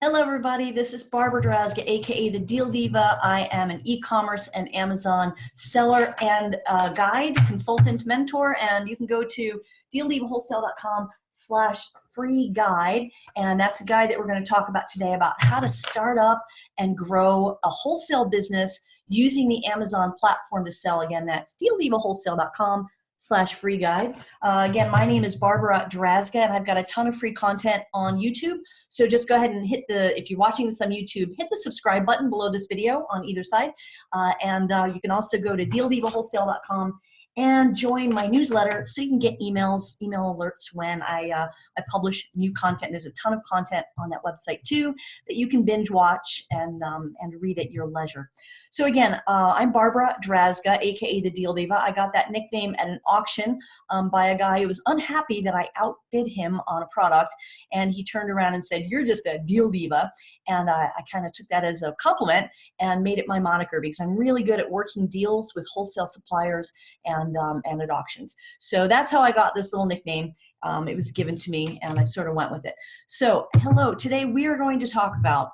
Hello, everybody. This is Barbara Drazga, aka the Deal Diva. I am an e-commerce and Amazon seller and guide, consultant, mentor, and you can go to dealdivawholesale.com/free guide, and that's a guide that we're going to talk about today about how to start up and grow a wholesale business using the Amazon platform to sell. Again, that's dealdivawholesale.com/free guide. Again, my name is Barbara Drazga, and I've got a ton of free content on YouTube. So just go ahead and hit if you're watching this on YouTube, hit the subscribe button below this video on either side. You can also go to dealdivawholesale.com and join my newsletter so you can get email alerts when I publish new content. There's a ton of content on that website too that you can binge watch and read at your leisure. So again, I'm Barbara Drazga, aka the Deal Diva. I got that nickname at an auction by a guy who was unhappy that I outbid him on a product, and he turned around and said, "You're just a Deal Diva," and I kind of took that as a compliment and made it my moniker because I'm really good at working deals with wholesale suppliers and at auctions. So that's how I got this little nickname. It was given to me, and I sort of went with it. So hello, today we are going to talk about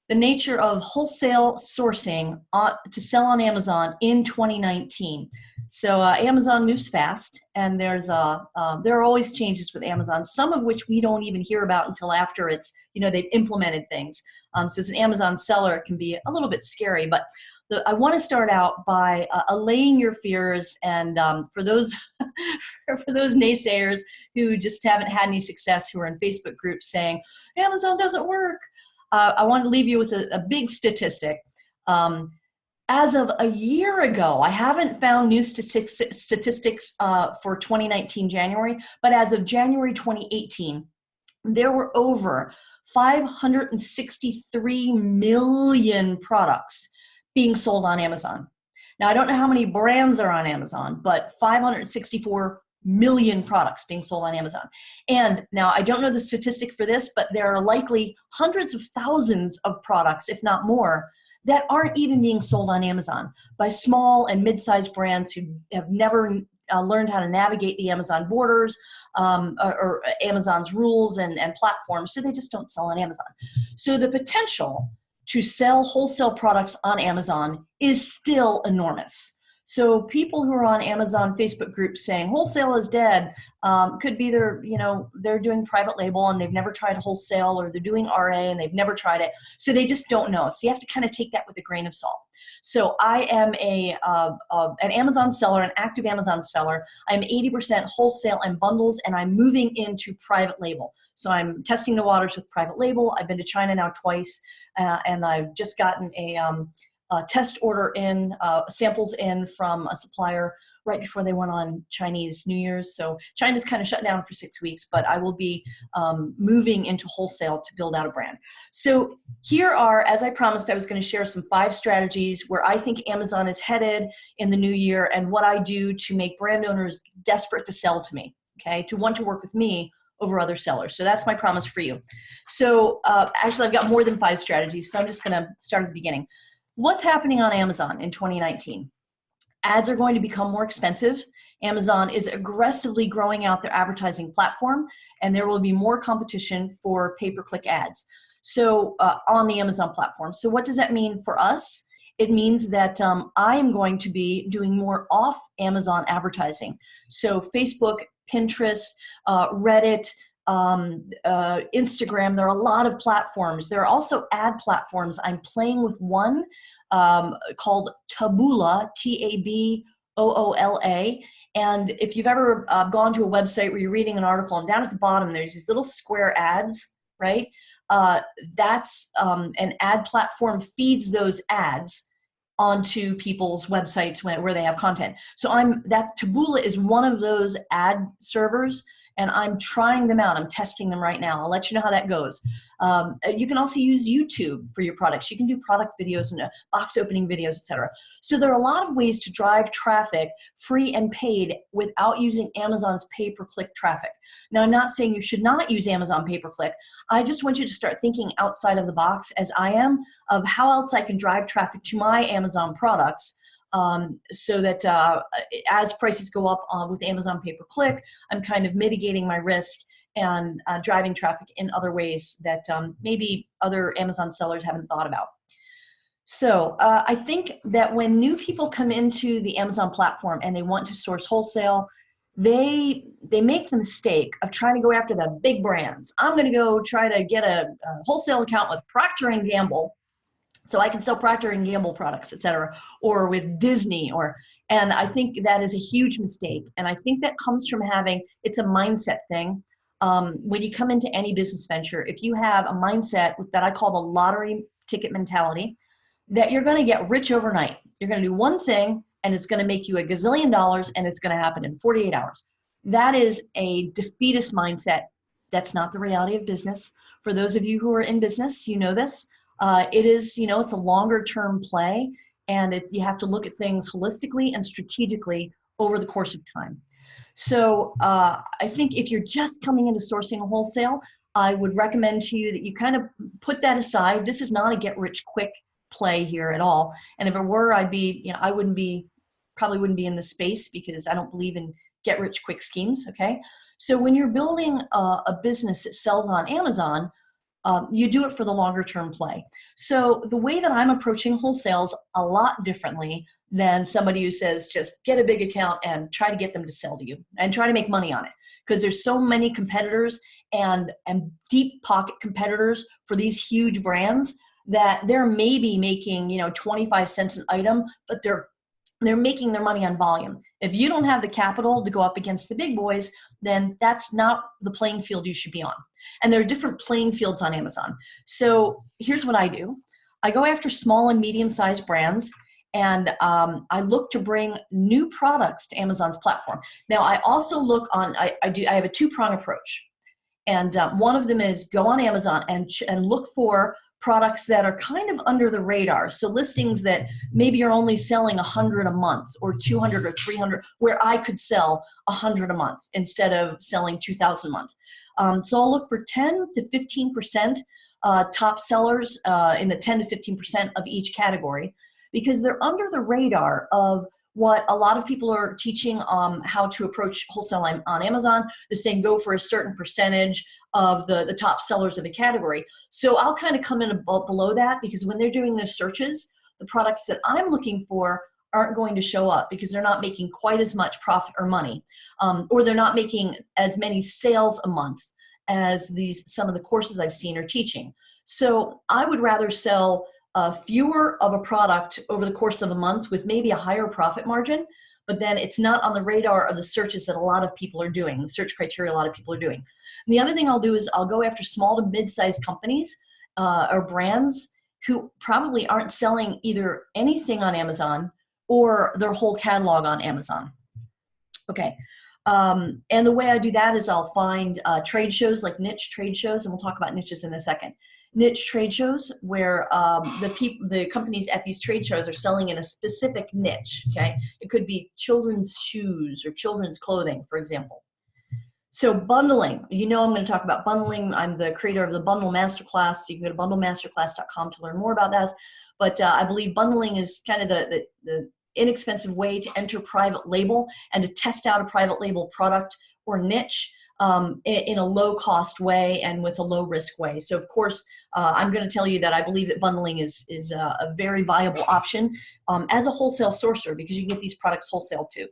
the nature of wholesale sourcing to sell on Amazon in 2019. So Amazon moves fast, and there are always changes with Amazon, some of which we don't even hear about until after they've implemented things. So as an Amazon seller, it can be a little bit scary, but I want to start out by allaying your fears, and for those for those naysayers who just haven't had any success, who are in Facebook groups saying Amazon doesn't work, I want to leave you with a big statistic. As of a year ago, I haven't found new statistics for 2019 January, but as of January 2018, there were over 563 million products being sold on Amazon. Now, I don't know how many brands are on Amazon, but 564 million products being sold on Amazon. And now I don't know the statistic for this, but there are likely hundreds of thousands of products, if not more, that aren't even being sold on Amazon by small and mid-sized brands who have never learned how to navigate the Amazon borders or Amazon's rules and platforms, so they just don't sell on Amazon. So the potential to sell wholesale products on Amazon is still enormous. So people who are on Amazon Facebook groups saying wholesale is dead could be they're doing private label and they've never tried wholesale, or they're doing RA and they've never tried it. So they just don't know. So you have to kind of take that with a grain of salt. So I am an Amazon seller, an active Amazon seller. I'm 80% wholesale and bundles, and I'm moving into private label. So I'm testing the waters with private label. I've been to China now twice, and I've just gotten a test order samples in from a supplier right before they went on Chinese New Year's. So China's kind of shut down for 6 weeks, but I will be moving into wholesale to build out a brand. So here are, as I promised, I was going to share some 5 strategies where I think Amazon is headed in the new year, and what I do to make brand owners desperate to sell to me, okay, to want to work with me over other sellers. So that's my promise for you. So actually, I've got more than 5 strategies, so I'm just going to start at the beginning. What's happening on Amazon in 2019? Ads are going to become more expensive. Amazon is aggressively growing out their advertising platform, and there will be more competition for pay-per-click ads. So on the Amazon platform. So what does that mean for us? It means that I am going to be doing more off Amazon advertising. So Facebook, Pinterest, Reddit, Instagram, there are a lot of platforms. There are also ad platforms. I'm playing with one called Taboola, Taboola. And if you've ever gone to a website where you're reading an article, and down at the bottom there's these little square ads, right? That's an ad platform feeds those ads onto people's websites where they have content. So Taboola is one of those ad servers, and I'm trying them out. I'm testing them right now. I'll let you know how that goes. You can also use YouTube for your products. You can do product videos and box opening videos, etc. So there are a lot of ways to drive traffic, free and paid, without using Amazon's pay-per-click traffic. Now, I'm not saying you should not use Amazon pay-per-click. I just want you to start thinking outside of the box, as I am, of how else I can drive traffic to my Amazon products, so that as prices go up with Amazon pay-per-click, I'm kind of mitigating my risk and driving traffic in other ways that maybe other Amazon sellers haven't thought about. So I think that when new people come into the Amazon platform and they want to source wholesale, they make the mistake of trying to go after the big brands. I'm going to go try to get a wholesale account with Procter & Gamble so I can sell Procter & Gamble products, et cetera, or with Disney, and I think that is a huge mistake. And I think that comes from it's a mindset thing. When you come into any business venture, if you have a mindset that I call the lottery ticket mentality, that you're going to get rich overnight. You're going to do one thing and it's going to make you $1 gazillion and it's going to happen in 48 hours. That is a defeatist mindset. That's not the reality of business. For those of you who are in business, you know this. It is, it's a longer term play, and you have to look at things holistically and strategically over the course of time. So I think if you're just coming into sourcing a wholesale, I would recommend to you that you kind of put that aside. This is not a get rich quick play here at all. And if it were, I'd be, I probably wouldn't be in the space because I don't believe in get rich quick schemes. Okay. So when you're building a business that sells on Amazon, you do it for the longer term play. So the way that I'm approaching wholesale is a lot differently than somebody who says, just get a big account and try to get them to sell to you and try to make money on it. Because there's so many competitors and deep pocket competitors for these huge brands that they're maybe making, 25 cents an item, but they're making their money on volume. If you don't have the capital to go up against the big boys, then that's not the playing field you should be on. And there are different playing fields on Amazon. So here's what I do. I go after small and medium-sized brands, and I look to bring new products to Amazon's platform. Now, I also look on, I have a two-prong approach. And one of them is go on Amazon and look for products that are kind of under the radar. So listings that maybe you're only selling 100 a month or 200 or 300, where I could sell 100 a month instead of selling 2,000 a month. So I'll look for 10 to 15% top sellers in the 10 to 15% of each category, because they're under the radar of what a lot of people are teaching how to approach wholesale on Amazon. They're saying go for a certain percentage of the top sellers of the category. So I'll kind of come in below that, because when they're doing their searches, the products that I'm looking for aren't going to show up because they're not making quite as much profit or money, or they're not making as many sales a month as some of the courses I've seen are teaching. So I would rather sell fewer of a product over the course of a month with maybe a higher profit margin, but then it's not on the radar of the searches that a lot of people are doing, the search criteria a lot of people are doing. And the other thing I'll do is I'll go after small to mid-sized companies or brands who probably aren't selling either anything on Amazon or their whole catalog on Amazon. Okay. And the way I do that is I'll find trade shows, like niche trade shows, and we'll talk about niches in a second. Niche trade shows where the companies at these trade shows are selling in a specific niche. Okay, it could be children's shoes or children's clothing, for example. So bundling, I'm going to talk about bundling. I'm the creator of the Bundle Masterclass. You can go to bundlemasterclass.com to learn more about that. But I believe bundling is kind of the inexpensive way to enter private label and to test out a private label product or niche in a low cost way and with a low risk way. So of course, I'm going to tell you that I believe that bundling is a very viable option as a wholesale sourcer, because you can get these products wholesale too.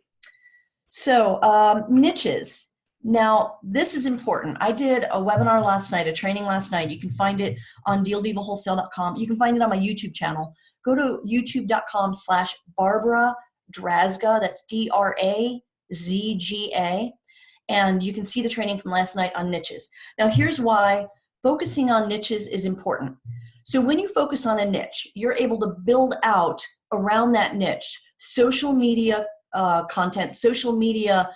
So niches. Now, this is important. I did a webinar last night, a training last night. You can find it on dealdivawholesale.com. You can find it on my YouTube channel. Go to youtube.com/Barbara Drazga. That's DRAZGA. And you can see the training from last night on niches. Now, here's why focusing on niches is important. So when you focus on a niche, you're able to build out around that niche social media content, social media,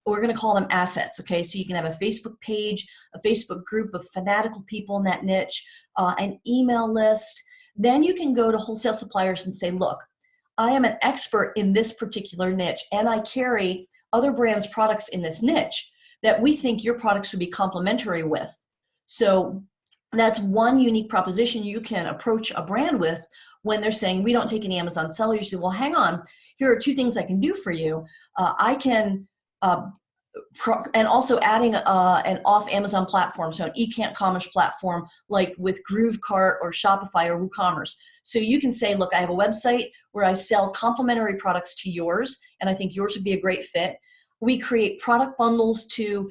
we're going to call them assets. Okay, so you can have a Facebook page, a Facebook group of fanatical people in that niche, an email list. Then you can go to wholesale suppliers and say, look, I am an expert in this particular niche, and I carry other brands' products in this niche that we think your products would be complementary with. So that's one unique proposition you can approach a brand with when they're saying, we don't take any Amazon sellers. You say, well, hang on, here are two things I can do for you. I can and also adding an off Amazon platform, so an e-commerce platform like with GrooveCart or Shopify or WooCommerce. So you can say, look, I have a website where I sell complementary products to yours, and I think yours would be a great fit. We create product bundles to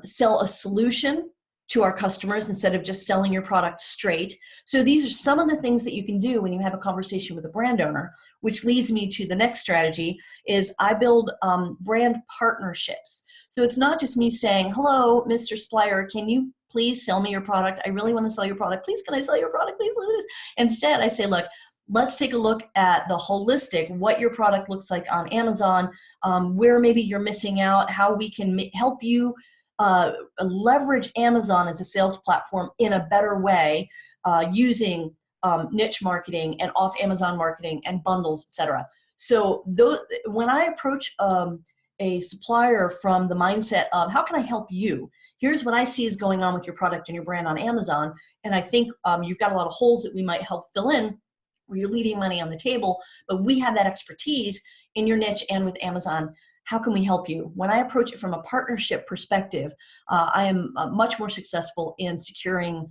sell a solution to our customers instead of just selling your product straight. So these are some of the things that you can do when you have a conversation with a brand owner, which leads me to the next strategy is I build brand partnerships. So it's not just me saying, hello, Mr. Supplier, can you please sell me your product? I really want to sell your product. Please, can I sell your product? Please, please. Instead, I say, look, let's take a look at the holistic, what your product looks like on Amazon, where maybe you're missing out, how we can help you leverage Amazon as a sales platform in a better way using niche marketing and off Amazon marketing and bundles, etc. So when I approach a supplier from the mindset of how can I help you? Here's what I see is going on with your product and your brand on Amazon. And I think you've got a lot of holes that we might help fill in where you're leaving money on the table, but we have that expertise in your niche and with Amazon. How can we help you? When I approach it from a partnership perspective, I am much more successful in securing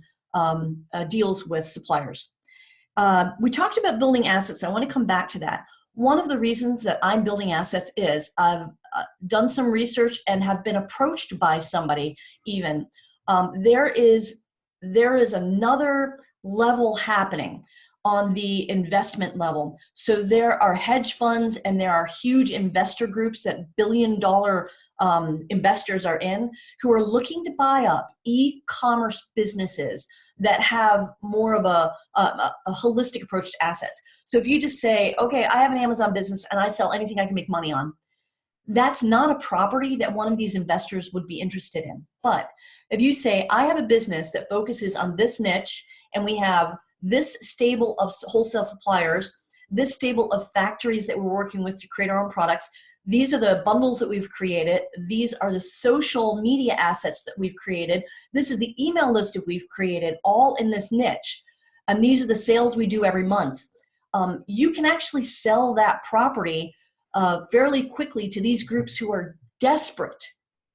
deals with suppliers. We talked about building assets. I want to come back to that. One of the reasons that I'm building assets is I've done some research and have been approached by somebody even. There is another level happening on the investment level. So there are hedge funds and there are huge investor groups that billion-dollar investors are in who are looking to buy up e-commerce businesses that have more of a holistic approach to assets. So if you just say, okay, I have an Amazon business and I sell anything I can make money on, that's not a property that one of these investors would be interested in. But if you say, I have a business that focuses on this niche and we have this stable of wholesale suppliers, this stable of factories that we're working with to create our own products, these are the bundles that we've created, these are the social media assets that we've created, this is the email list that we've created, all in this niche, and these are the sales we do every month. You can actually sell that property fairly quickly to these groups who are desperate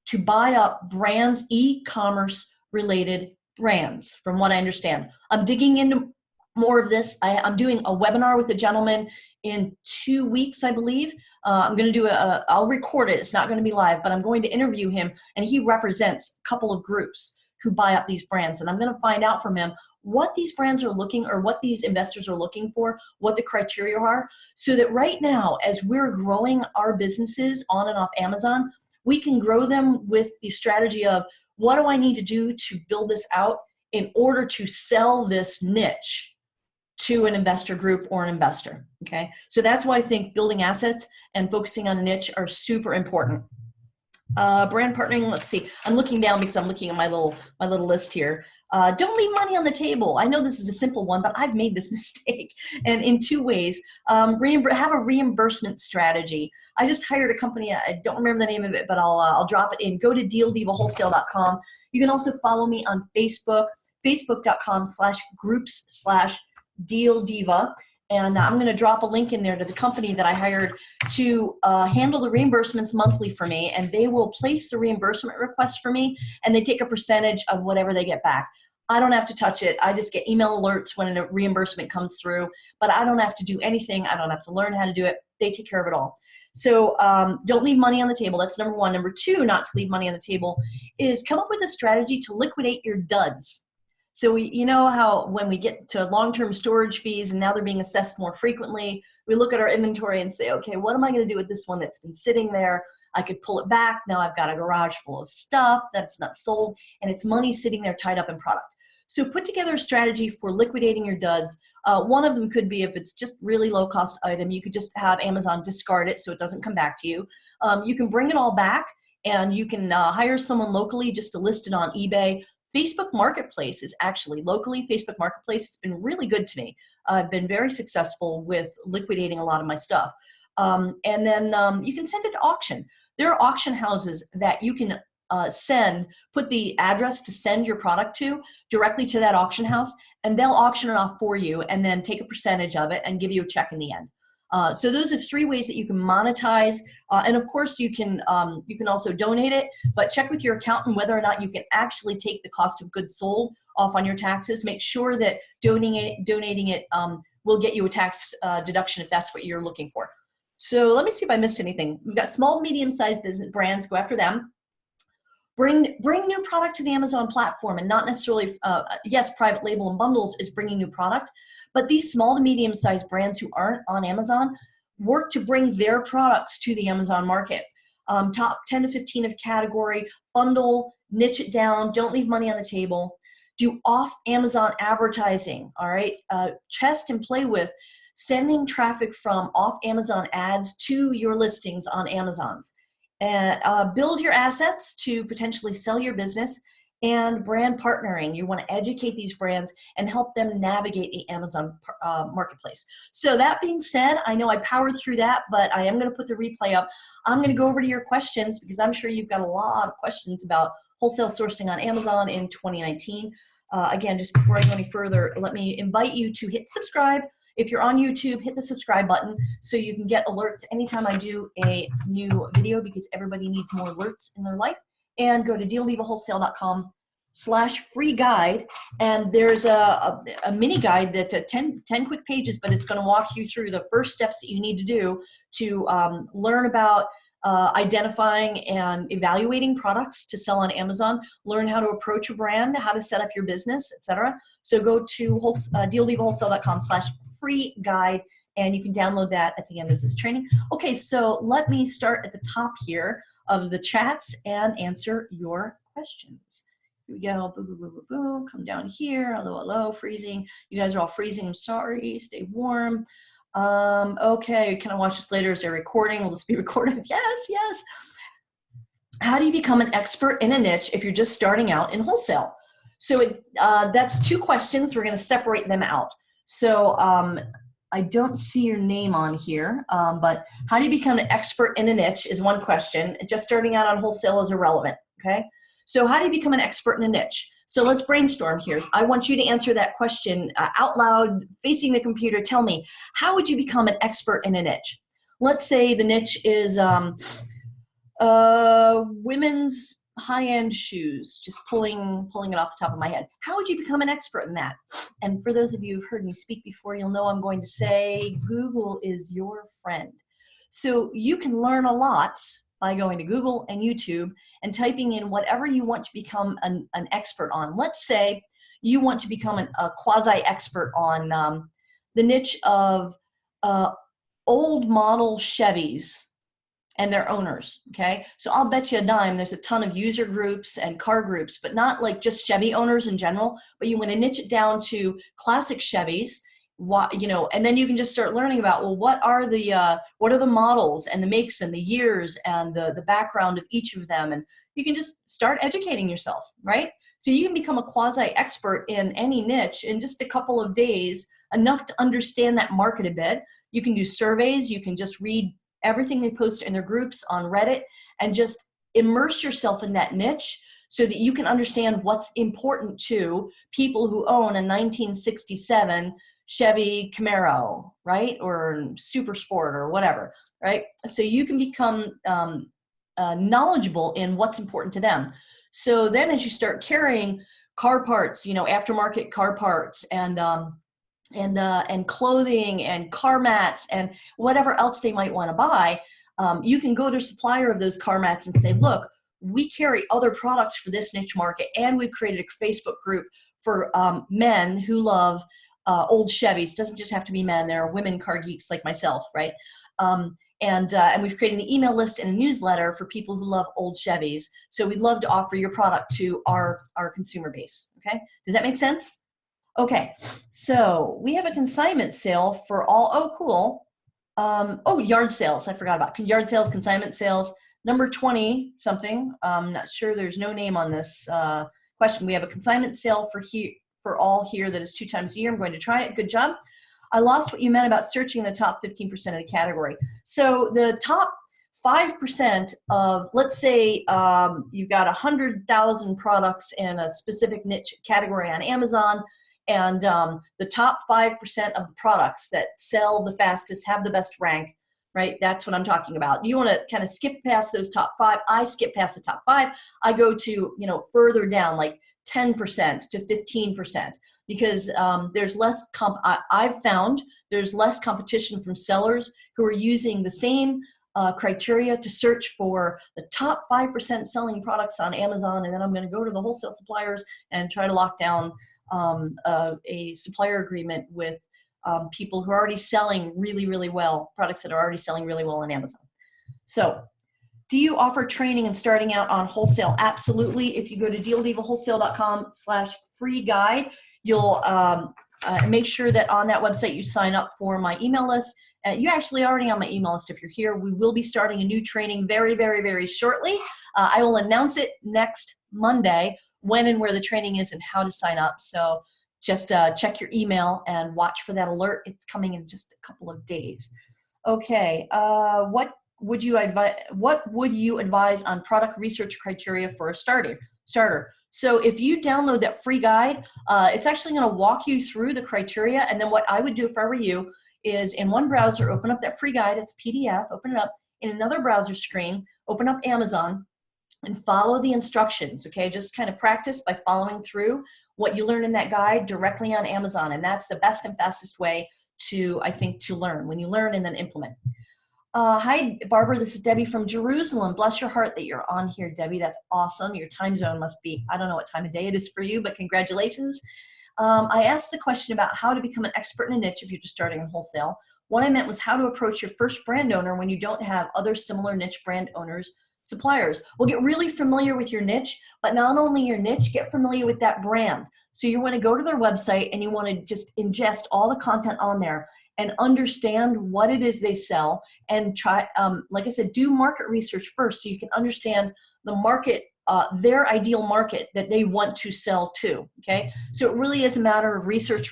to buy up brands, e-commerce related brands, from what I understand. I'm digging into more of this. I'm doing a webinar with a gentleman in 2 weeks, I believe. I'm going to do I'll record it. It's not going to be live, but I'm going to interview him, and he represents a couple of groups who buy up these brands. And I'm going to find out from him what these brands are looking, or what these investors are looking for, what the criteria are, so that right now, as we're growing our businesses on and off Amazon, we can grow them with the strategy of, what do I need to do to build this out in order to sell this niche to an investor group or an investor, okay? So that's why I think building assets and focusing on a niche are super important. Brand partnering, let's see. I'm looking down because I'm looking at my little list here. Don't leave money on the table. I know this is a simple one, but I've made this mistake. And in 2 ways, have a reimbursement strategy. I just hired a company. I don't remember the name of it, but I'll drop it in. Go to dealdivawholesale.com. You can also follow me on Facebook, facebook.com/groups/dealdiva. And I'm going to drop a link in there to the company that I hired to handle the reimbursements monthly for me. And they will place the reimbursement request for me, and they take a percentage of whatever they get back. I don't have to touch it. I just get email alerts when a reimbursement comes through, but I don't have to do anything. I don't have to learn how to do it. They take care of it all. So don't leave money on the table. That's number one. Number two, not to leave money on the table, is come up with a strategy to liquidate your duds. So you know how when we get to long-term storage fees and now they're being assessed more frequently, we look at our inventory and say, okay, what am I going to do with this one that's been sitting there? I could pull it back. Now I've got a garage full of stuff that's not sold, and it's money sitting there tied up in product. So put together a strategy for liquidating your duds. One of them could be, if it's just really low-cost item, you could just have Amazon discard it so it doesn't come back to you. You can bring it all back, and you can hire someone locally just to list it on eBay. Facebook Marketplace is actually, locally, Facebook Marketplace has been really good to me. I've been very successful with liquidating a lot of my stuff. And then you can send it to auction. There are auction houses that you can put the address to send your product to directly to that auction house, and they'll auction it off for you and then take a percentage of it and give you a check in the end. So those are 3 ways that you can monetize. And of course, you can also donate it, but check with your accountant whether or not you can actually take the cost of goods sold off on your taxes. Make sure that donating it will get you a tax deduction if that's what you're looking for. So let me see if I missed anything. We've got small, medium-sized business brands. Go after them. Bring new product to the Amazon platform, and not necessarily, yes, private label and bundles is bringing new product, but these small to medium-sized brands who aren't on Amazon work to bring their products to the Amazon market. Top 10 to 15 of category, bundle, niche it down, don't leave money on the table. Do off Amazon advertising, all right? Test and play with sending traffic from off Amazon ads to your listings on Amazon's. Build your assets to potentially sell your business, and brand partnering. You want to educate these brands and help them navigate the Amazon marketplace. So that being said, I know I powered through that, but I am going to put the replay up. I'm going to go over to your questions because I'm sure you've got a lot of questions about wholesale sourcing on Amazon in 2019. Again, just before I go any further, let me invite you to hit subscribe. If you're on YouTube, hit the subscribe button so you can get alerts anytime I do a new video, because everybody needs more alerts in their life. And go to dealdivawholesale.com/free guide. And there's a mini guide that's 10 quick pages, but it's going to walk you through the first steps that you need to do to learn about identifying and evaluating products to sell on Amazon, learn how to approach a brand, how to set up your business, etc. So go to dealdivawholesale.com/free guide, and you can download that at the end of this training. Okay, so let me start at the top here of the chats and answer your questions. Here we go. Boom, boom, boom, boom, boom. Come down here. Hello, hello. Freezing. You guys are all freezing. I'm sorry. Stay warm. Okay, can I watch this later? Is there a recording? Will this be recorded? Yes, yes. How do you become an expert in a niche if you're just starting out in wholesale? So that's 2 questions. We're going to separate them out. So I don't see your name on here, but how do you become an expert in a niche is one question. Just starting out on wholesale is irrelevant, okay? So how do you become an expert in a niche? So let's brainstorm here. I want you to answer that question out loud, facing the computer. Tell me, how would you become an expert in a niche? Let's say the niche is women's high-end shoes, just pulling it off the top of my head. How would you become an expert in that? And for those of you who've heard me speak before, you'll know I'm going to say Google is your friend. So you can learn a lot by going to Google and YouTube and typing in whatever you want to become an expert on. Let's say you want to become a quasi-expert on the niche of old model Chevys and their owners, okay? So I'll bet you a dime there's a ton of user groups and car groups, but not like just Chevy owners in general, but you want to niche it down to classic Chevys, and then you can just start learning about, well, what are the models and the makes and the years and the background of each of them, and you can just start educating yourself, right? So you can become a quasi-expert in any niche in just a couple of days, enough to understand that market a bit. You can do surveys, you can just read everything they post in their groups on Reddit and just immerse yourself in that niche so that you can understand what's important to people who own a 1967 Chevy Camaro, right? Or Super Sport or whatever, right? So you can become knowledgeable in what's important to them. So then as you start carrying car parts, aftermarket car parts and clothing and car mats and whatever else they might want to buy, you can go to a supplier of those car mats and say, look, we carry other products for this niche market, and we've created a Facebook group for men who love old Chevys. Doesn't just have to be men. There are women car geeks like myself, right? And we've created an email list and a newsletter for people who love old Chevys. So we'd love to offer your product to our consumer base, okay? Does that make sense? Okay, so we have a consignment sale for all, oh, cool. Yard sales, I forgot about. Yard sales, consignment sales, number 20 something. I'm not sure, there's no name on this question. We have a consignment sale for all here that is 2 times a year. I'm going to try it. Good job. I lost what you meant about searching the top 15% of the category. So the top 5% of, let's say you've got 100,000 products in a specific niche category on Amazon, And the top 5% of the products that sell the fastest, have the best rank, right? That's what I'm talking about. You want to kind of skip past those top 5. I skip past the top 5. I go to, further down, like 10% to 15%, because there's less I've found there's less competition from sellers who are using the same criteria to search for the top 5% selling products on Amazon, and then I'm going to go to the wholesale suppliers and try to lock down a supplier agreement with people who are already selling really, really well, products that are already selling really well on Amazon. So, do you offer training and starting out on wholesale? Absolutely. If you go to dealdevawholesale.com/free guide, you'll make sure that on that website you sign up for my email list. You're actually already on my email list if you're here. We will be starting a new training very, very, very shortly. I will announce it next Monday, when and where the training is and how to sign up. So just check your email and watch for that alert. It's coming in just a couple of days. Okay, what would you advise on product research criteria for a starter? So if you download that free guide, it's actually going to walk you through the criteria. And then what I would do if I were you is, in one browser, open up that free guide. It's a PDF. Open it up. In another browser screen, open up Amazon and follow the instructions. Okay, just kind of practice by following through what you learn in that guide directly on Amazon. And that's the best and fastest way to learn, when you learn and then implement. Hi, Barbara. This is Debbie from Jerusalem. Bless your heart that you're on here, Debbie. That's awesome. Your time zone must be, I don't know what time of day it is for you, but congratulations. I asked the question about how to become an expert in a niche if you're just starting in wholesale. What I meant was how to approach your first brand owner when you don't have other similar niche brand owners, suppliers. Well, get really familiar with your niche, but not only your niche, get familiar with that brand. So you want to go to their website and you want to just ingest all the content on there and understand what it is they sell, and try, like I said, do market research first so you can understand the market, their ideal market that they want to sell to, okay? So it really is a matter of research.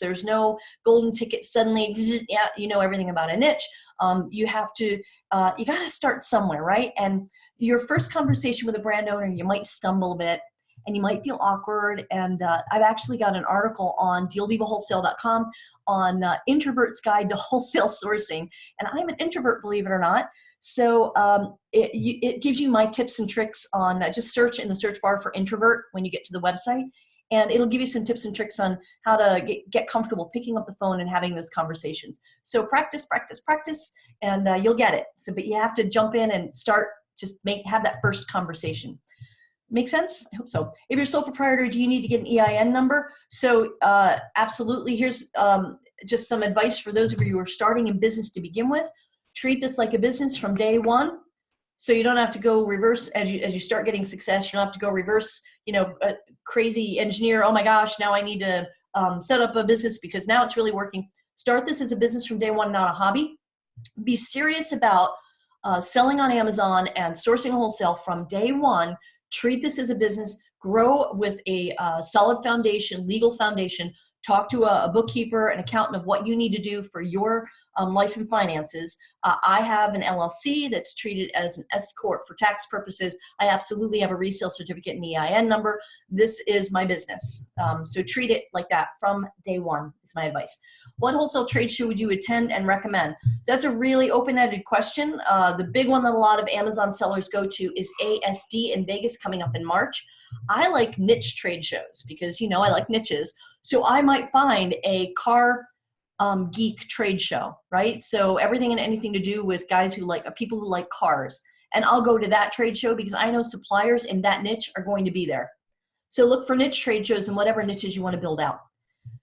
There's no golden ticket suddenly, yeah, you know everything about a niche. You have to, you got to start somewhere, right? And your first conversation with a brand owner, you might stumble a bit and you might feel awkward. And I've actually got an article on dealdevawholesale.com on Introvert's Guide to Wholesale Sourcing. And I'm an introvert, believe it or not. So it gives you my tips and tricks on just search in the search bar for introvert when you get to the website. And it'll give you some tips and tricks on how to get comfortable picking up the phone and having those conversations. So practice, and you'll get it. So, but you have to jump in and start, have that first conversation. Make sense? I hope so. If you're sole proprietor, do you need to get an EIN number? So absolutely. Here's just some advice for those of you who are starting in business to begin with. Treat this like a business from day one. So you don't have to go reverse as you start getting success. You don't have to go reverse, a crazy engineer. Oh my gosh, now I need to set up a business because now it's really working. Start this as a business from day one, not a hobby. Be serious about selling on Amazon and sourcing wholesale from day one. Treat this as a business. Grow with a solid foundation, legal foundation. Talk to a bookkeeper, an accountant of what you need to do for your life and finances. I have an LLC that's treated as an S Corp for tax purposes. I absolutely have a resale certificate and EIN number. This is my business. So treat it like that from day one is my advice. What wholesale trade show would you attend and recommend? So that's a really open-ended question. The big one that a lot of Amazon sellers go to is ASD in Vegas coming up in March. I like niche trade shows because, I like niches. So I might find a car geek trade show, right? So everything and anything to do with guys who people who like cars. And I'll go to that trade show because I know suppliers in that niche are going to be there. So look for niche trade shows and whatever niches you want to build out.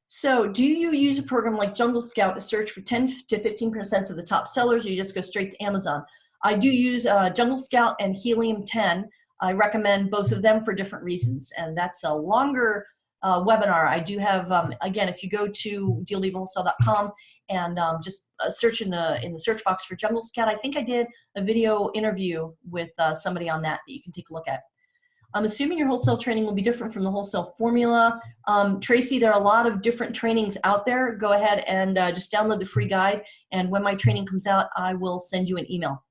So do you use a program like Jungle Scout to search for 10 to 15% of the top sellers, or you just go straight to Amazon? I do use Jungle Scout and Helium 10. I recommend both of them for different reasons. And that's a longer webinar. I do have, again, if you go to dealdevawholesale.com and just search in the search box for Jungle Scout, I think I did a video interview with somebody on that you can take a look at. I'm assuming your wholesale training will be different from the wholesale formula. Tracy, there are a lot of different trainings out there. Go ahead and just download the free guide. And when my training comes out, I will send you an email.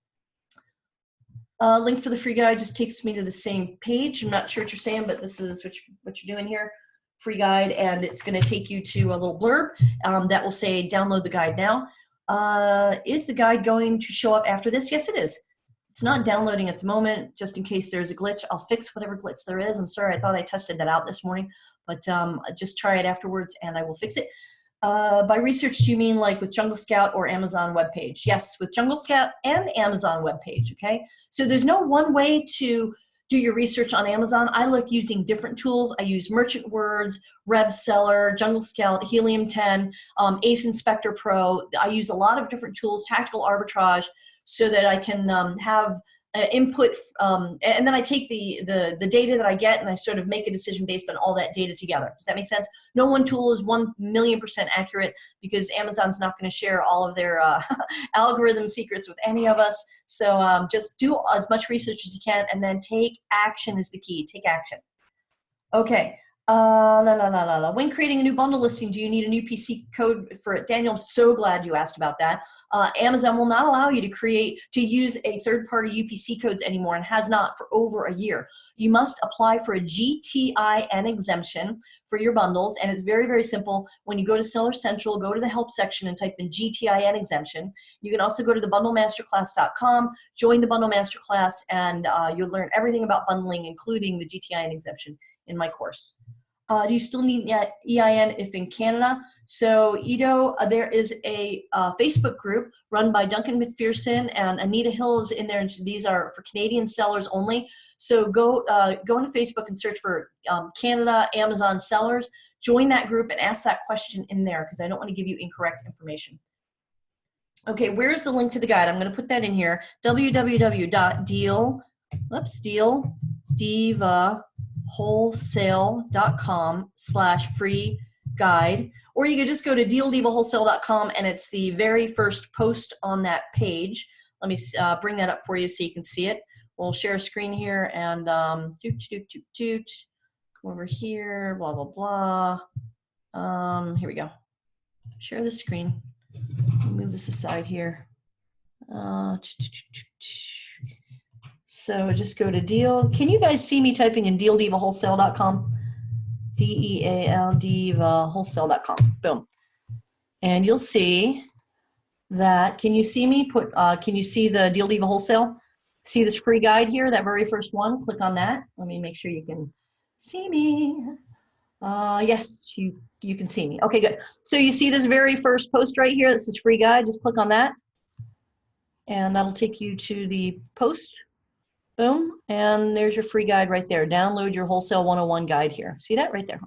Link for the free guide just takes me to the same page. I'm not sure what you're saying, but this is what you're doing here. free guide, and it's going to take you to a little blurb that will say download the guide now. Is the guide going to show up after this? Yes, it is. It's not downloading at the moment, just in case there's a glitch. I'll fix whatever glitch there is. I'm sorry, I thought I tested that out this morning, but just try it afterwards and I will fix it. By research, do you mean like with Jungle Scout or Amazon webpage? Yes, with Jungle Scout and Amazon webpage, okay? So there's no one way to do your research on Amazon. I like using different tools. I use Merchant Words, RevSeller, Jungle Scout, Helium 10, Ace Inspector Pro. I use a lot of different tools, Tactical Arbitrage, so that I can have input, and then I take the data that I get and I sort of make a decision based on all that data together. Does that make sense? No one tool is 1,000,000% accurate because Amazon's not going to share all of their algorithm secrets with any of us. So just do as much research as you can and then take action is the key. Take action. Okay. When creating a new bundle listing, do you need a new PC code for it? Daniel, I'm so glad you asked about that. Amazon will not allow you to use a third-party UPC codes anymore and has not for over a year. You must apply for a GTIN exemption for your bundles, and it's very, very simple. When you go to Seller Central, go to the help section and type in GTIN exemption. You can also go to the bundlemasterclass.com, join the Bundle Masterclass, and you'll learn everything about bundling, including the GTIN exemption in my course. Do you still need EIN if in Canada? So Ido, there is a Facebook group run by Duncan McPherson and Anita Hill is in there, and these are for Canadian sellers only. So go into Facebook and search for Canada Amazon sellers. Join that group and ask that question in there because I don't want to give you incorrect information. Okay, where's the link to the guide? I'm going to put that in here. dealdivawholesale.com/free guide, or you could just go to dealdivawholesale.com and it's the very first post on that page. Let me bring that up for you so you can see it. We'll share a screen here and come over here, blah, blah, blah. Here we go. Share the screen. Move this aside here. So just go to Deal. Can you guys see me typing in dealdivawholesale.com? DEAL-DIVAwholesale.com. Boom. And you'll see that. Can you see me? Can you see the Deal Diva Wholesale? See this free guide here, that very first one? Click on that. Let me make sure you can see me. Yes, you can see me. Okay, good. So you see this very first post right here. This is free guide. Just click on that. And that'll take you to the post. Boom, and there's your free guide right there. Download your Wholesale 101 guide here. See that right there?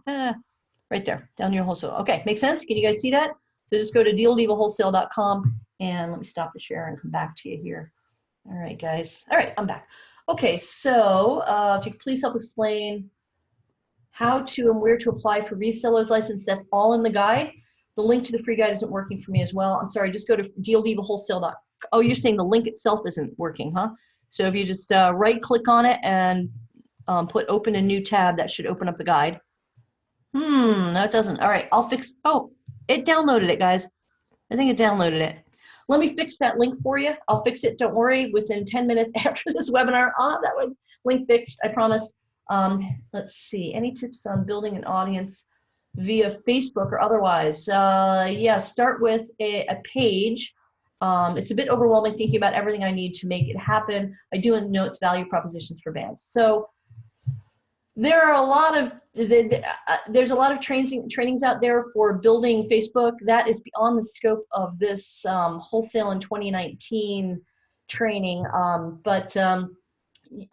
Right there, down your wholesale. Okay, makes sense? Can you guys see that? So just go to dealdivawholesale.com and let me stop the share and come back to you here. All right, guys. All right, I'm back. Okay, so if you could please help explain how to and where to apply for reseller's license. That's all in the guide. The link to the free guide isn't working for me as well. I'm sorry, just go to dealdivawholesale.com. Oh, you're saying the link itself isn't working, huh? So if you just right-click on it and put open a new tab, that should open up the guide. No, it doesn't. All right, I'll fix. Oh, it downloaded it, guys. I think it downloaded it. Let me fix that link for you. I'll fix it. Don't worry. Within 10 minutes after this webinar, I'll have that link fixed. I promised. Let's see. Any tips on building an audience via Facebook or otherwise? Yeah, start with a page. It's a bit overwhelming thinking about everything I need to make it happen. I do know it's value propositions for bands. So there are a lot of there's a lot of trainings out there for building Facebook. That is beyond the scope of this Wholesale in 2019 training. But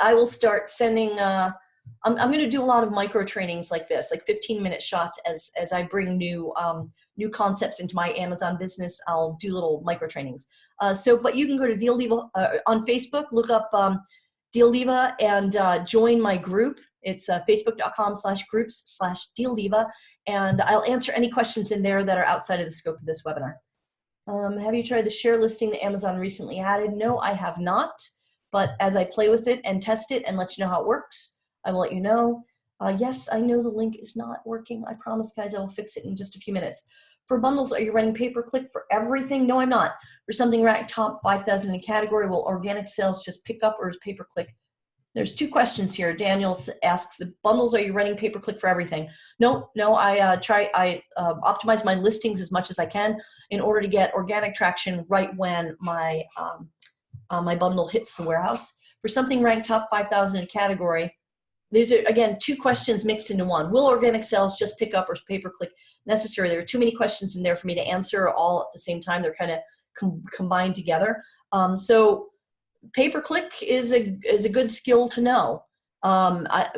I will start sending. I'm going to do a lot of micro trainings like this, like 15-minute shots as I bring new concepts into my Amazon business. I'll do little micro trainings. But you can go to Deal Diva on Facebook, look up Deal Diva and join my group. It's facebook.com/groups/Deal Diva, and I'll answer any questions in there that are outside of the scope of this webinar. Have you tried the share listing that Amazon recently added? No, I have not, but as I play with it and test it and let you know how it works, I will let you know. Yes, I know the link is not working. I promise, guys, I will fix it in just a few minutes. For bundles, are you running pay-per-click for everything? No, I'm not. For something ranked top 5,000 in a category, will organic sales just pick up or is pay-per-click There's two questions here. Daniel asks, the bundles, are you running pay-per-click for everything? No, I optimize my listings as much as I can in order to get organic traction right when my my bundle hits the warehouse. For something ranked top 5,000 in a category, these are, again, two questions mixed into one. Will organic sales just pick up or pay-per-click necessary? There are too many questions in there for me to answer all at the same time. They're kind of combined together. So pay-per-click is a good skill to know.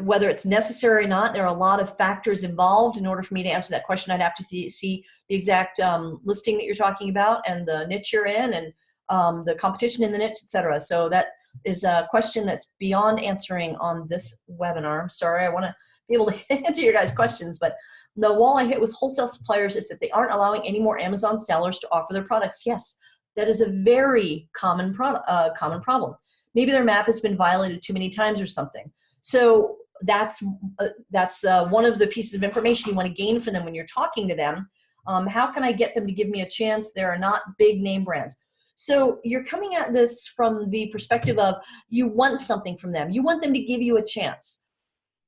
Whether it's necessary or not, there are a lot of factors involved. In order for me to answer that question, I'd have to see the exact listing that you're talking about and the niche you're in and the competition in the niche, etc. So that is a question that's beyond answering on this webinar. I'm sorry, I want to be able to answer your guys' questions, but the wall I hit with wholesale suppliers is that they aren't allowing any more Amazon sellers to offer their products. Yes, that is a very common problem. Maybe their map has been violated too many times or something. So that's one of the pieces of information you want to gain from them when you're talking to them. How can I get them to give me a chance? There are not big name brands. So you're coming at this from the perspective of you want something from them. You want them to give you a chance.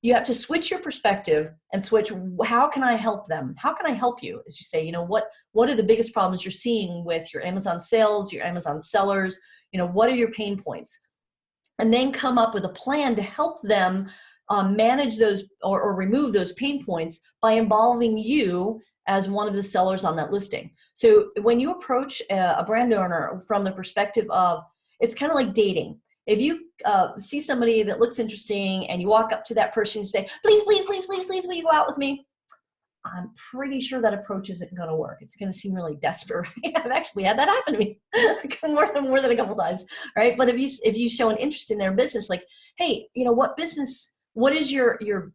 You have to switch your perspective and switch, how can I help them? How can I help you? As you say, you know, what are the biggest problems you're seeing with your Amazon sales, your Amazon sellers? You know, what are your pain points? And then come up with a plan to help them manage those or remove those pain points by involving you as one of the sellers on that listing. So when you approach a brand owner from the perspective of, it's kind of like dating. If you see somebody that looks interesting and you walk up to that person and say, please, please, please, please, please, will you go out with me? I'm pretty sure that approach isn't going to work. It's going to seem really desperate. I've actually had that happen to me more than a couple times, right? But if you show an interest in their business, like, hey, you know, what is your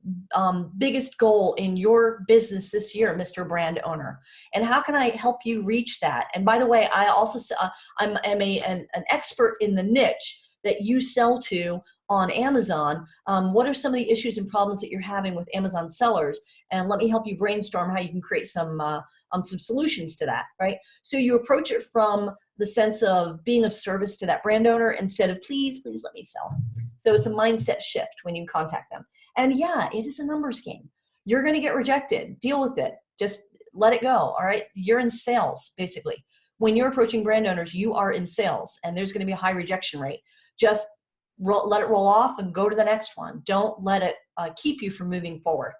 biggest goal in your business this year, Mr. Brand Owner? And how can I help you reach that? And by the way, I also I'm an expert in the niche that you sell to on Amazon. What are some of the issues and problems that you're having with Amazon sellers? And let me help you brainstorm how you can create some solutions to that, right? So you approach it from the sense of being of service to that brand owner instead of please, please let me sell. So it's a mindset shift when you contact them. And yeah, it is a numbers game. You're going to get rejected. Deal with it. Just let it go, all right? You're in sales, basically. When you're approaching brand owners, you are in sales, and there's going to be a high rejection rate. Just let it roll off and go to the next one. Don't let it keep you from moving forward.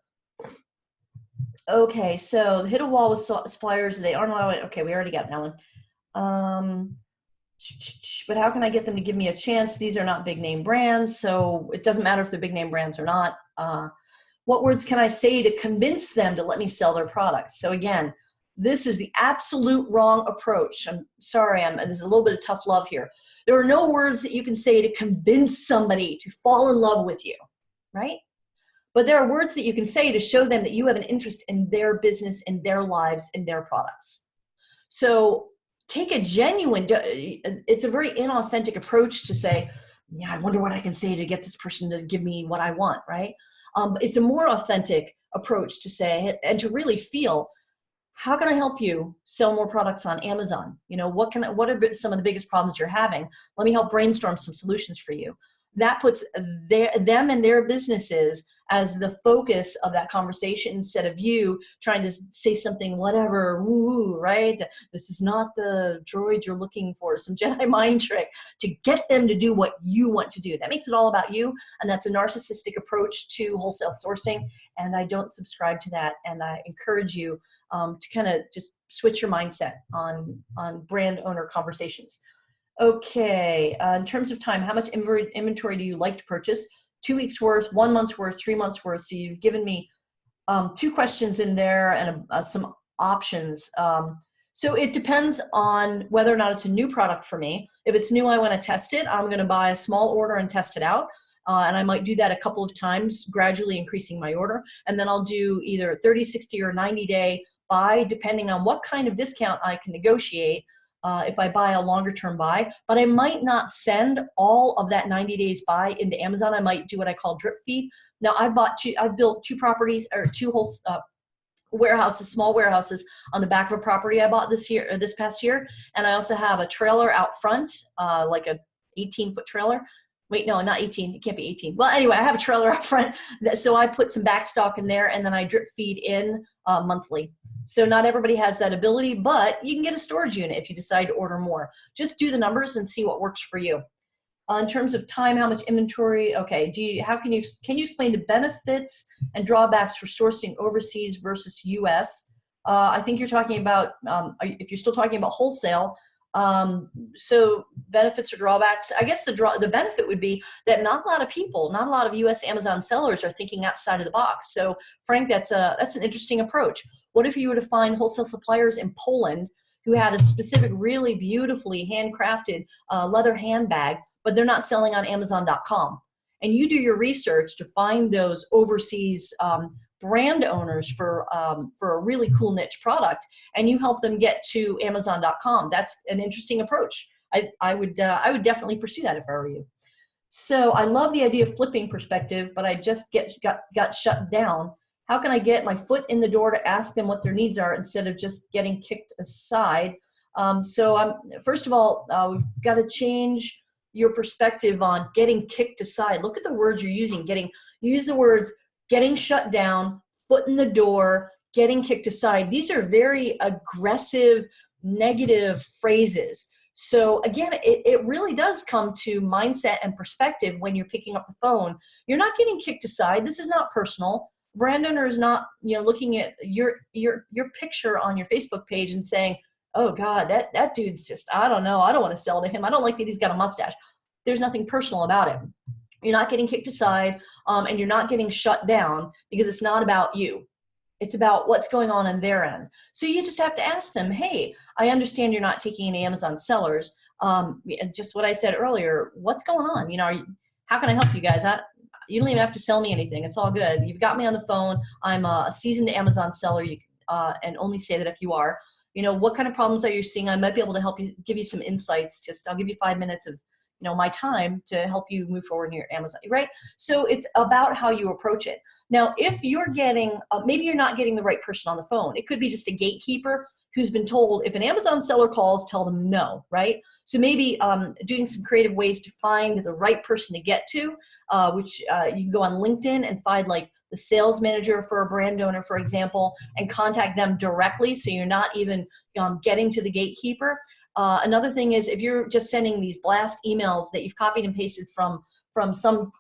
Okay, so hit a wall with suppliers. They aren't allowing. Okay, we already got that one. But how can I get them to give me a chance? These are not big name brands, so it doesn't matter if they're big name brands or not. What words can I say to convince them to let me sell their products? So again, this is the absolute wrong approach. I'm sorry, there's a little bit of tough love here. There are no words that you can say to convince somebody to fall in love with you, right? But there are words that you can say to show them that you have an interest in their business, in their lives, in their products. So take a genuine, it's a very inauthentic approach to say, yeah, I wonder what I can say to get this person to give me what I want, right? It's a more authentic approach to say, and to really feel, how can I help you sell more products on Amazon? You know, what are some of the biggest problems you're having? Let me help brainstorm some solutions for you. That puts them and their businesses as the focus of that conversation instead of you trying to say something, whatever, woo, right? This is not the droid you're looking for, some Jedi mind trick to get them to do what you want to do. That makes it all about you, and that's a narcissistic approach to wholesale sourcing, and I don't subscribe to that, and I encourage you to kind of just switch your mindset on brand owner conversations. Okay, in terms of time, how much inventory do you like to purchase? 2 weeks worth, 1 month's worth, 3 months worth. So you've given me 2 questions in there and some options. So it depends on whether or not it's a new product for me. If it's new, I want to test it. I'm going to buy a small order and test it out. And I might do that a couple of times, gradually increasing my order. And then I'll do either a 30, 60, or 90-day buy, depending on what kind of discount I can negotiate if I buy a longer term buy. But I might not send all of that 90 days buy into Amazon. I might do what I call drip feed. Now I've built 2 properties, or 2 whole warehouses, small warehouses on the back of a property I bought this past year. And I also have a trailer out front, like a 18-foot trailer. Wait, no, not 18. It can't be 18. Well, anyway, I have a trailer out front. So I put some back stock in there and then I drip feed in monthly. So not everybody has that ability, but you can get a storage unit if you decide to order more. Just do the numbers and see what works for you. In terms of time, how much inventory? Okay, can you explain the benefits and drawbacks for sourcing overseas versus US? I think you're talking about, if you're still talking about wholesale, so benefits or drawbacks, I guess the benefit would be that not a lot of people, not a lot of US Amazon sellers are thinking outside of the box. So Frank, that's an interesting approach. What if you were to find wholesale suppliers in Poland who had a specific, really beautifully handcrafted leather handbag, but they're not selling on Amazon.com? And you do your research to find those overseas brand owners for a really cool niche product, and you help them get to Amazon.com. That's an interesting approach. I would definitely pursue that if I were you. So I love the idea of flipping perspective, but I just got shut down. How can I get my foot in the door to ask them what their needs are instead of just getting kicked aside? First of all, we've got to change your perspective on getting kicked aside. Look at the words you're using. Use the words getting shut down, foot in the door, getting kicked aside. These are very aggressive, negative phrases. So again, it really does come to mindset and perspective when you're picking up the phone. You're not getting kicked aside. This is not personal. Brand owner is not, looking at your picture on your Facebook page and saying, oh God, that dude's just, I don't know. I don't want to sell to him. I don't like that he's got a mustache. There's nothing personal about it. You're not getting kicked aside, and you're not getting shut down because it's not about you. It's about what's going on their end. So you just have to ask them, hey, I understand you're not taking any Amazon sellers. Just what I said earlier, what's going on? How can I help you guys? You don't even have to sell me anything. It's all good. You've got me on the phone. I'm a seasoned Amazon seller, and only say that if you are. What kind of problems are you seeing? I might be able to help you, give you some insights. I'll give you 5 minutes of my time to help you move forward in your Amazon, right? So it's about how you approach it. Now, if you're getting, maybe you're not getting the right person on the phone. It could be just a gatekeeper who's been told if an Amazon seller calls, tell them no, right? So maybe doing some creative ways to find the right person to get to, which you can go on LinkedIn and find like the sales manager for a brand owner, for example, and contact them directly. So you're not even getting to the gatekeeper. Another thing is if you're just sending these blast emails that you've copied and pasted from some,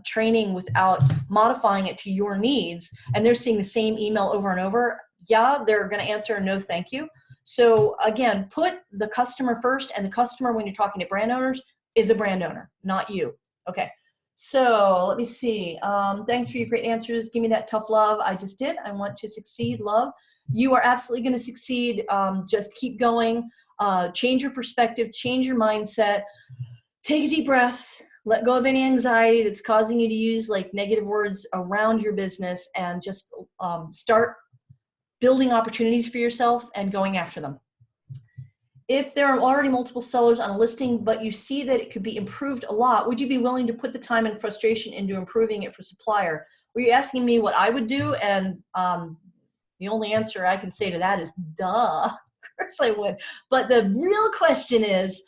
training without modifying it to your needs, and they're seeing the same email over and over, they're going to answer no thank you. So again, put the customer first, and the customer, when you're talking to brand owners, is the brand owner, not you. Okay. So let me see. Thanks for your great answers. Give me that tough love. I just did. I want to succeed. Love. You are absolutely going to succeed. Just keep going. Change your perspective. Change your mindset. Take a deep breath. Let go of any anxiety that's causing you to use like negative words around your business, and just start building opportunities for yourself and going after them. If there are already multiple sellers on a listing, but you see that it could be improved a lot, would you be willing to put the time and frustration into improving it for supplier? Were you asking me what I would do? And the only answer I can say to that is, duh, of course I would. But the real question is,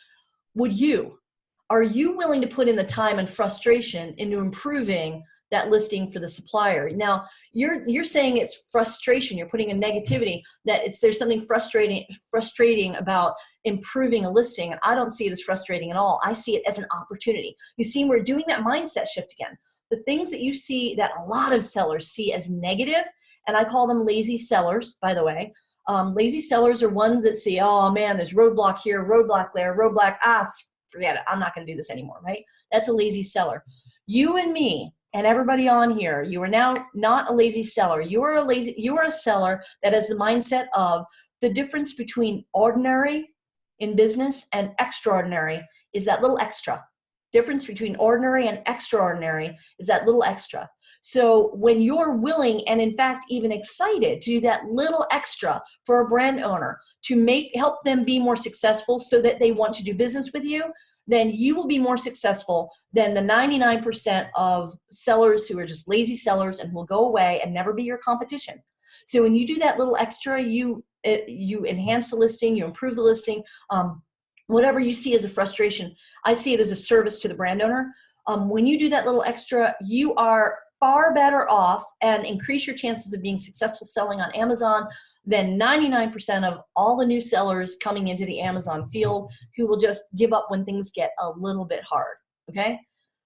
are you willing to put in the time and frustration into improving that listing for the supplier? Now, you're saying it's frustration. You're putting a negativity that there's something frustrating about improving a listing. And I don't see it as frustrating at all. I see it as an opportunity. You see, we're doing that mindset shift again. The things that you see that a lot of sellers see as negative, and I call them lazy sellers, by the way. Lazy sellers are ones that see, oh man, there's roadblock here, roadblock there, roadblock, forget it. I'm not going to do this anymore, right? That's a lazy seller. You and me and everybody on here, you are now not a lazy seller. You are a seller that has the mindset of the difference between ordinary in business and extraordinary is that little extra. Difference between ordinary and extraordinary is that little extra. So when you're willing and in fact even excited to do that little extra for a brand owner to help them be more successful so that they want to do business with you, then you will be more successful than the 99% of sellers who are just lazy sellers and will go away and never be your competition. So when you do that little extra, you enhance the listing, you improve the listing. whatever you see as a frustration, I see it as a service to the brand owner. When you do that little extra, you are far better off and increase your chances of being successful selling on Amazon than 99% of all the new sellers coming into the Amazon field who will just give up when things get a little bit hard, okay?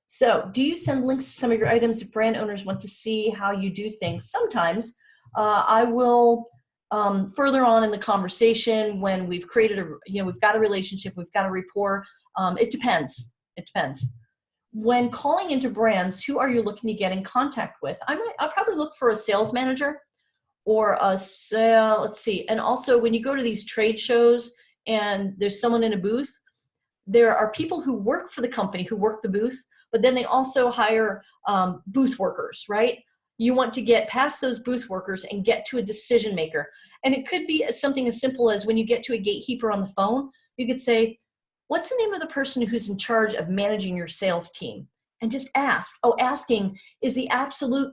So do you send links to some of your items if brand owners want to see how you do things? Sometimes I will further on in the conversation when we've created we've got a relationship, we've got a rapport. It depends. It depends. When calling into brands, who are you looking to get in contact with? I'll probably look for a sales manager or let's see. And also when you go to these trade shows and there's someone in a booth, there are people who work for the company who work the booth, but then they also hire booth workers, right? You want to get past those booth workers and get to a decision maker. And it could be something as simple as when you get to a gatekeeper on the phone, you could say, what's the name of the person who's in charge of managing your sales team? And just ask. Asking is the absolute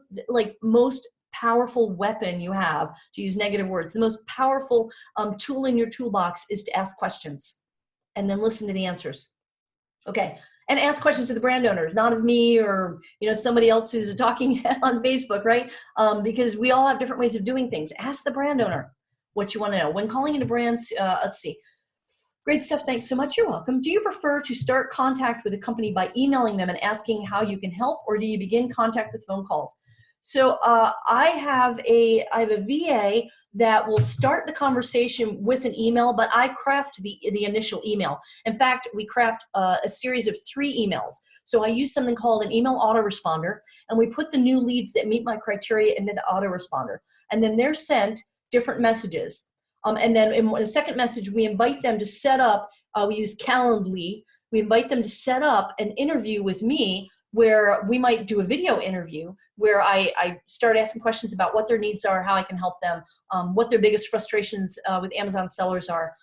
most powerful weapon you have, to use negative words. The most powerful tool in your toolbox is to ask questions and then listen to the answers. Okay. And ask questions to the brand owners, not of me or somebody else who's talking on Facebook, right? Because we all have different ways of doing things. Ask the brand owner what you want to know. When calling into brands, let's see. Great stuff. Thanks so much. You're welcome. Do you prefer to start contact with a company by emailing them and asking how you can help, or do you begin contact with phone calls? So I have a VA that will start the conversation with an email, but I craft the initial email. In fact, we craft a series of 3 emails. So I use something called an email autoresponder, and we put the new leads that meet my criteria into the autoresponder. And then they're sent different messages. And then in the second message, we invite them to set up, we use Calendly, we invite them to set up an interview with me where we might do a video interview where I start asking questions about what their needs are, how I can help them, what their biggest frustrations with Amazon sellers are,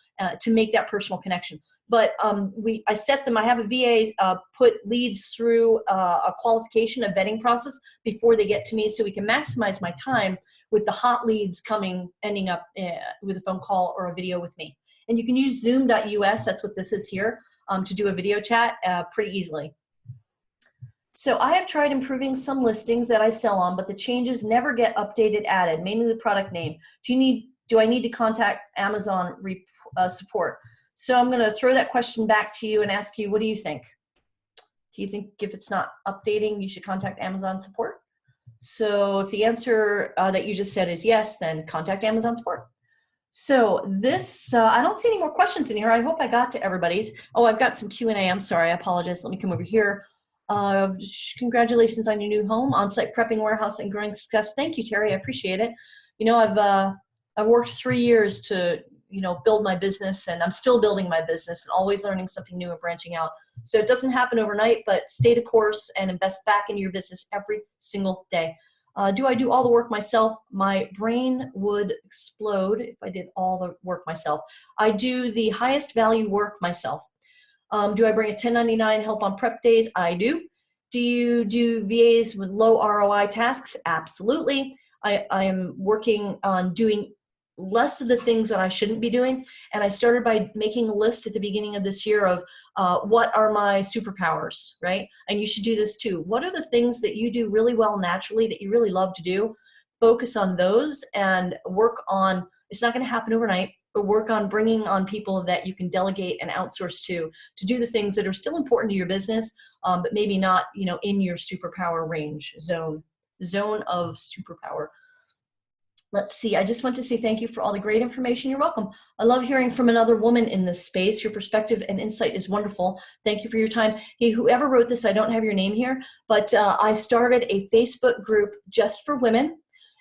to make that personal connection. But I set them, I have a VA put leads through a qualification, a vetting process before they get to me, so we can maximize my time with the hot leads ending up with a phone call or a video with me. And you can use zoom.us, that's what this is here, to do a video chat pretty easily. So I have tried improving some listings that I sell on, but the changes never get updated, added, mainly the product name. Do I need to contact Amazon support? So I'm going to throw that question back to you and ask you, what do you think? Do you think if it's not updating, you should contact Amazon support? So if the answer that you just said is yes, then contact Amazon support. So this, I don't see any more questions in here. I hope I got to everybody's. Oh, I've got some Q&A. I'm sorry. I apologize. Let me come over here. Congratulations on your new home, on-site prepping, warehouse, and growing success. Thank you, Terry. I appreciate it. I've worked 3 years to build my business, and I'm still building my business and always learning something new and branching out. So it doesn't happen overnight, but stay the course and invest back into your business every single day. Do I do all the work myself? My brain would explode if I did all the work myself. I do the highest value work myself. Do I bring a 1099 help on prep days? I do. Do you do VAs with low ROI tasks? Absolutely. I am working on doing less of the things that I shouldn't be doing. And I started by making a list at the beginning of this year of what are my superpowers, right? And you should do this too. What are the things that you do really well naturally that you really love to do? Focus on those and work on, it's not going to happen overnight, but work on bringing on people that you can delegate and outsource to do the things that are still important to your business, but maybe not, in your superpower range, zone of superpower. Let's see. I just want to say thank you for all the great information. You're welcome. I love hearing from another woman in this space. Your perspective and insight is wonderful. Thank you for your time. Hey, whoever wrote this, I don't have your name here, but I started a Facebook group just for women,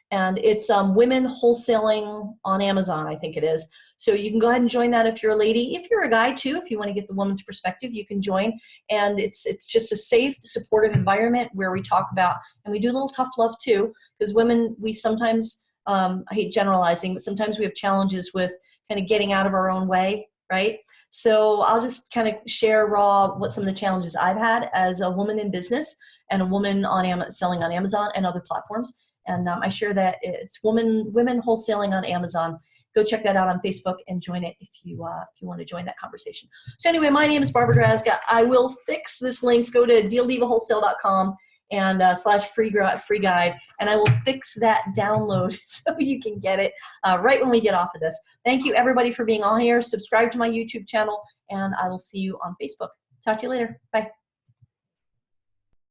and it's Women Wholesaling on Amazon, I think it is. So you can go ahead and join that if you're a lady. If you're a guy too, if you want to get the woman's perspective, you can join. And it's just a safe, supportive environment where we talk about, and we do a little tough love too, because women, we sometimes, I hate generalizing, but sometimes we have challenges with kind of getting out of our own way, right? So I'll just kind of share raw what some of the challenges I've had as a woman in business and a woman on selling on Amazon and other platforms. And I share that it's women wholesaling on Amazon. go check that out on Facebook and join it if you want to join that conversation. So anyway, my name is Barbara Drazga. I will fix this link. Go to dealdivawholesale.com and /free guide, and I will fix that download so you can get it right when we get off of this. Thank you everybody for being on here. Subscribe to my YouTube channel, and I will see you on Facebook. Talk to you later. Bye.